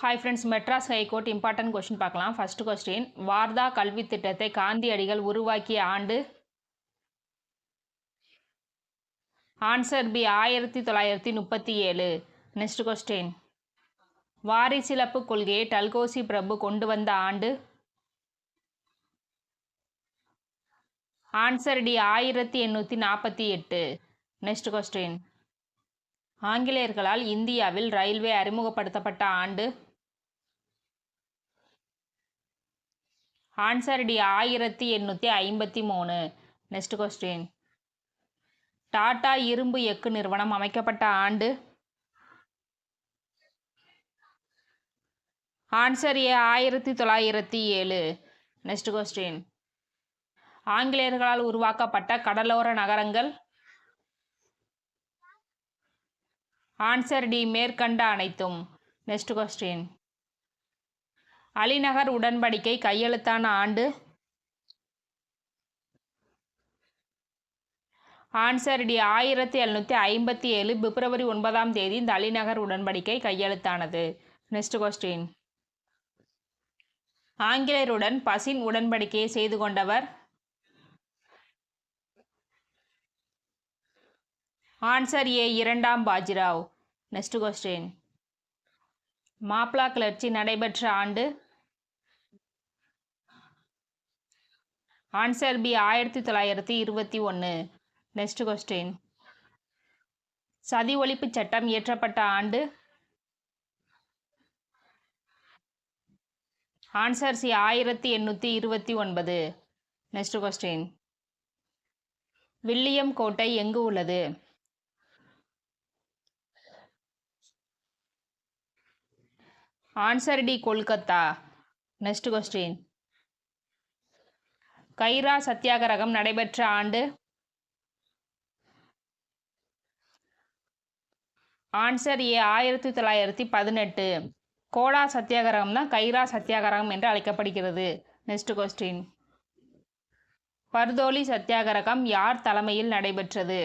Hi friends, Madras high court important question பார்க்கலாம். First question, Wardha கல்வி திட்டத்தை காந்தியடிகள் உருவாக்கிய ஆண்டு? Answer B 1937. நெக்ஸ்ட் கொஸ்டின், வாரிசிலப்பு கொள்கையை டல்கோசி பிரபு கொண்டு வந்த ஆண்டு? Answer D 1848. நெக்ஸ்ட் கொஸ்டின், ஆங்கிலேயர்களால் இந்தியாவில் ரயில்வே அறிமுகப்படுத்தப்பட்ட ஆண்டு? Answer D 1853. Next question, Tata இரும்பு எஃகு நிறுவனம் அமைக்கப்பட்ட ஆண்டு? Answer A 1907. நெக்ஸ்ட் கொஸ்டின், ஆங்கிலேயர்களால் உருவாக்கப்பட்ட கடலோர நகரங்கள்? ஆன்சர் டி மேற்கண்ட அனைத்தும். நெக்ஸ்ட் கொஸ்டின், அலிநகர் உடன்படிக்கை கையெழுத்தான ஆண்டு? ஆன்சர் டி 1757 பிப்ரவரி 9ஆம் தேதி இந்த அலிநகர் உடன்படிக்கை கையெழுத்தானது. நெக்ஸ்ட் கொஸ்டின், ஆங்கிலேயருடன் பசின் உடன்படிக்கையை செய்து கொண்டவர்? ஆன்சர் ஏ 2ஆம் பாஜிராவ். நெக்ஸ்ட் கொஸ்டின், மாப்ளா கிளர்ச்சி நடைபெற்ற ஆண்டு? Answer B 1921. நெக்ஸ்ட் கொஸ்டின், சதி ஒழிப்பு சட்டம் இயற்றப்பட்ட ஆண்டு? Answer C 1829. Next question, William கோட்டை எங்கு உள்ளது? Answer D Kolkata. Next question, Kaira Satyagraha நடைபெற்ற ஆண்டு? ஆன்சர் ஏ 1918. கோலா சத்தியாகிரகம் தான் கைரா சத்தியாகிரகம் என்று அழைக்கப்படுகிறது. நெக்ஸ்ட் கொஸ்டின், பர்தோலி சத்தியாகிரகம் யார் தலைமையில் நடைபெற்றது?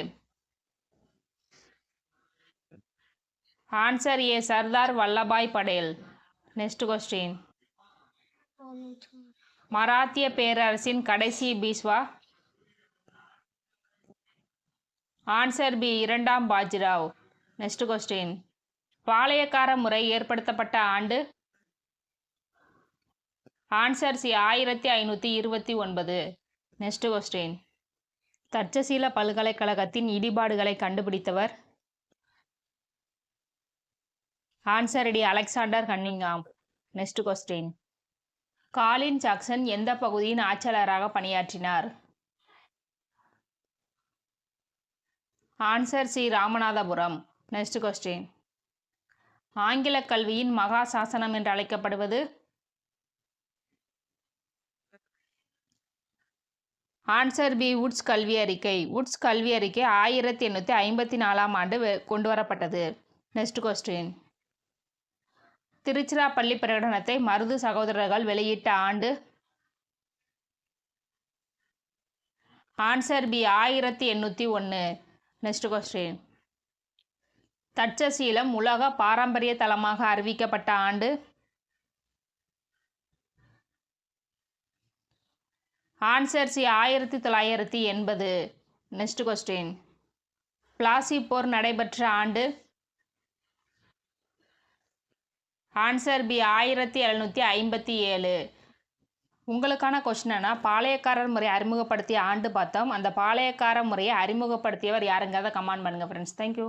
Answer A Sardar Vallabhbhai Patel. Next question, மராத்திய பேரரசின் கடைசி பீஷ்வா? ஆன்சர் பி 2ஆம் பாஜிராவ். நெக்ஸ்ட் கொஸ்டின், பாளையக்கார முறை ஏற்படுத்தப்பட்ட ஆண்டு? Answer C 1529. Next question, Takshashila பல்கலைக்கழகத்தின் இடிபாடுகளை கண்டுபிடித்தவர்? Answer D Alexander Cunningham. Next question, Colin Jackson எந்த பகுதியின் ஆட்சியாளராக பணியாற்றினார்? Answer C Ramanathapuram. Next question, ஆங்கில கல்வியின் மகா சாசனம் என்று அழைக்கப்படுவது? ஆன்சர் பி வுட்ஸ் கல்வி அறிக்கை. வுட்ஸ் கல்வி அறிக்கை 1854ஆம் ஆண்டு கொண்டு வரப்பட்டது. நெக்ஸ்ட் கொஸ்டின், திருச்சிராப்பள்ளி பிரகடனத்தை மருது சகோதரர்கள் வெளியிட்ட ஆண்டு? Answer B 1801. Next question, Takshashila உலக பாரம்பரிய தலமாக அறிவிக்கப்பட்ட ஆண்டு? Answer C 1980. Next question, Plassey போர் நடைபெற்ற ஆண்டு? Answer B 1757. உங்களுக்கான கொஸ்டினா, பாளையக்காரர் முறையை அறிமுகப்படுத்திய ஆண்டு பார்த்தோம். அந்த பாளையக்கார முறையை அறிமுகப்படுத்தியவர் யாருங்கிறத கமெண்ட் பண்ணுங்கள் ஃப்ரெண்ட்ஸ். தேங்க்யூ.